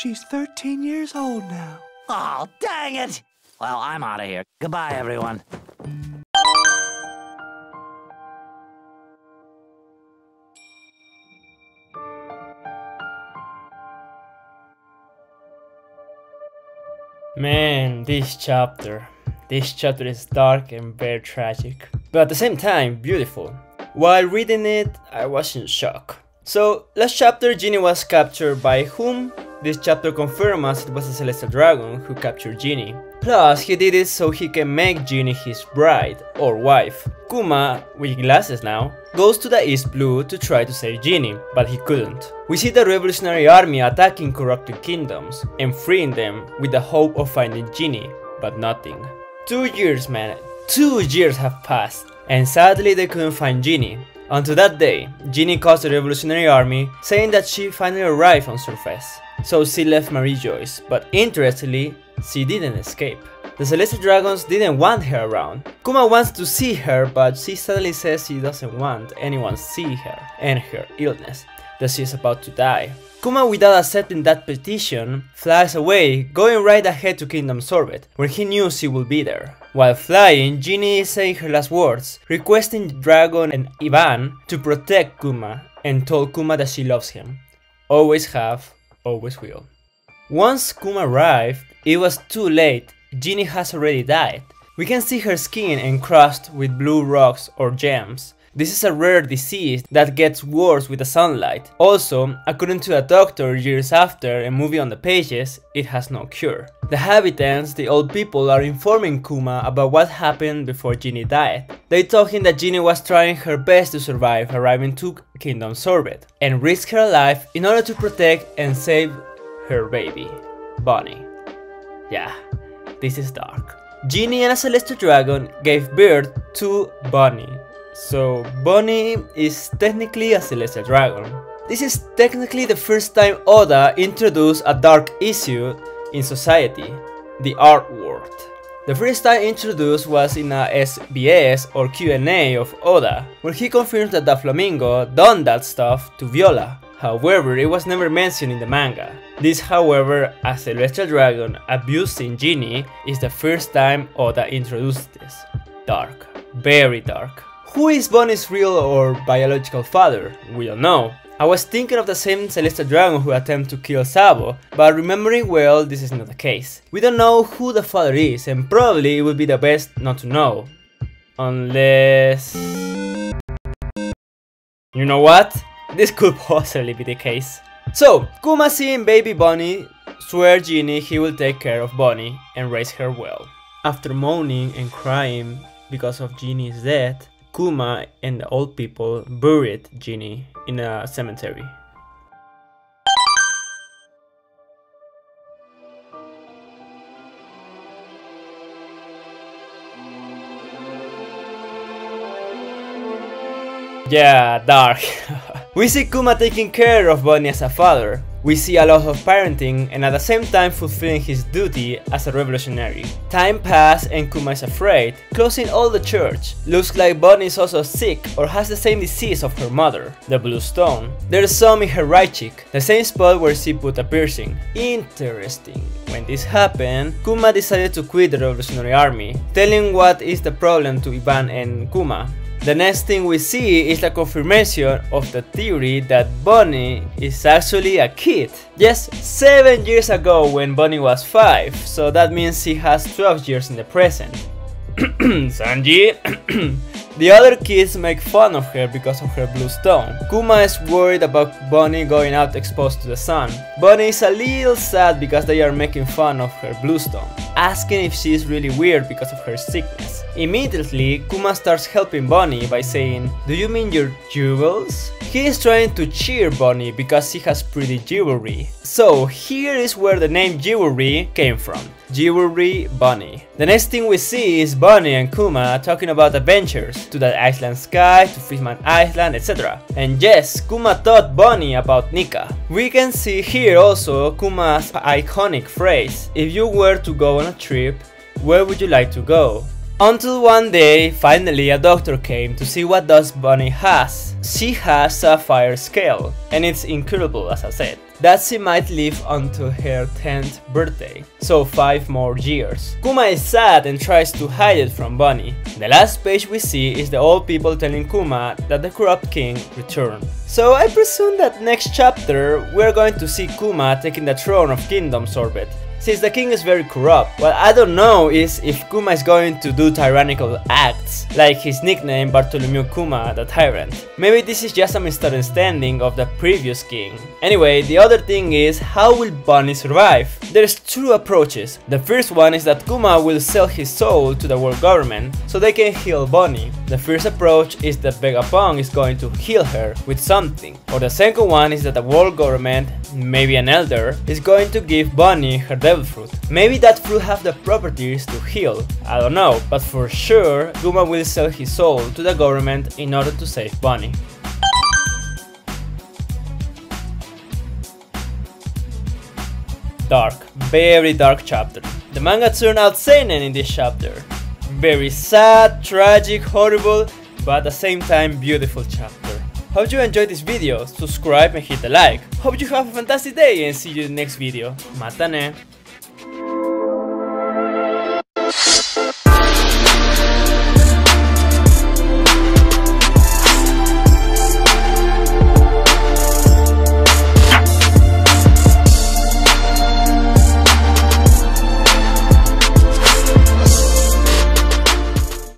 She's 13 years old now. Oh, dang it! Well, I'm out of here. Goodbye, everyone. Man, this chapter is dark and very tragic, but at the same time beautiful. While reading it, I was in shock. So, last chapter Ginny was captured by whom? This chapter confirms us it was a celestial dragon who captured Ginny. Plus, he did it so he can make Ginny his bride, or wife. Kuma, with glasses now, goes to the East Blue to try to save Ginny, but he couldn't. We see the revolutionary army attacking corrupted kingdoms, and freeing them with the hope of finding Ginny, but nothing. 2 years, man, 2 years have passed, and sadly they couldn't find Ginny. Until that day, Ginny calls the revolutionary army, saying that she finally arrived on surface. So she left Marie Joyce, but interestingly, she didn't escape. The Celestial Dragons didn't want her around. Kuma wants to see her, but she suddenly says she doesn't want anyone to see her and her illness, that she is about to die. Kuma, without accepting that petition, flies away, going right ahead to Kingdom Sorbet, where he knew she would be there. While flying, Ginny is saying her last words, requesting Dragon and Ivan to protect Kuma, and told Kuma that she loves him. Always have, always will. Once Kuma arrived, it was too late. Ginny has already died. We can see her skin encrusted with blue rocks or gems. This is a rare disease that gets worse with the sunlight. Also, according to a doctor years after a movie on the pages, it has no cure. The inhabitants, the old people, are informing Kuma about what happened before Ginny died. They told him that Ginny was trying her best to survive arriving to Kingdom Sorbet and risk her life in order to protect and save her baby, Bonney. Yeah, this is dark. Ginny and a Celestial Dragon gave birth to Bonney. So Bonney is technically a Celestial Dragon. This is technically the first time Oda introduced a dark issue in society, the art world. The first time introduced was in a SBS or Q&A of Oda, where he confirms that the Flamingo done that stuff to Viola. However, it was never mentioned in the manga. This, however, a Celestial Dragon abusing Ginny is the first time Oda introduced this. Dark. Very dark. Who is Bonney's real or biological father? We don't know. I was thinking of the same Celestial Dragon who attempted to kill Sabo, but remembering well, this is not the case. We don't know who the father is, and probably it would be the best not to know. Unless... You know what? This could possibly be the case. So, Kuma seeing baby Bonney swears Ginny he will take care of Bonney and raise her well. After moaning and crying because of Ginny's death, Kuma and the old people buried Ginny in a cemetery. Yeah, dark. We see Kuma taking care of Bonney as a father. We see a lot of parenting and at the same time fulfilling his duty as a revolutionary. Time passes and Kuma is afraid, closing all the church. Looks like Bonney is also sick or has the same disease of her mother, the blue stone. There's some in her right cheek, the same spot where she put a piercing. Interesting. When this happened, Kuma decided to quit the revolutionary army, telling what is the problem to Ivan and Kuma. The next thing we see is the confirmation of the theory that Bonney is actually a kid. Yes, 7 years ago when Bonney was 5, so that means she has 12 years in the present. Sanji. The other kids make fun of her because of her blue stone. Kuma is worried about Bonney going out exposed to the sun. Bonney is a little sad because they are making fun of her blue stone, asking if she is really weird because of her sickness. Immediately, Kuma starts helping Bonney by saying, "Do you mean your jewels?" He is trying to cheer Bonney because she has pretty jewelry. So here is where the name jewelry came from. Jewelry Bonney. The next thing we see is Bonney and Kuma talking about adventures to the Island Sky, to Fishman Island, etc. And yes, Kuma taught Bonney about Nika. We can see here also Kuma's iconic phrase, "If you were to go on a trip, where would you like to go?" Until one day, finally a doctor came to see what does Bonney has. She has Sapphire Scale, and it's incredible as I said. that she might live until her 10th birthday, so 5 more years. Kuma is sad and tries to hide it from Bonney. The last page we see is the old people telling Kuma that the corrupt king returned. So I presume that next chapter we're going to see Kuma taking the throne of Kingdom's orbit, since the king is very corrupt. What I don't know is if Kuma is going to do tyrannical acts, like his nickname Bartholomew Kuma the Tyrant. Maybe this is just a misunderstanding of the previous king. Anyway, the other thing is, how will Bonney survive? There's 2 approaches. The first one is that Kuma will sell his soul to the world government so they can heal Bonney. The first approach is that Vegapunk is going to heal her with something. Or the second one is that the world government, maybe an elder, is going to give Bonney her devil fruit. Maybe that fruit have the properties to heal. I don't know, but for sure Kuma will sell his soul to the government in order to save Bonney. Dark, very dark chapter. The manga turned out seinen in this chapter. Very sad, tragic, horrible, but at the same time beautiful chapter. Hope you enjoyed this video, subscribe and hit the like. Hope you have a fantastic day and see you in the next video. Mata ne!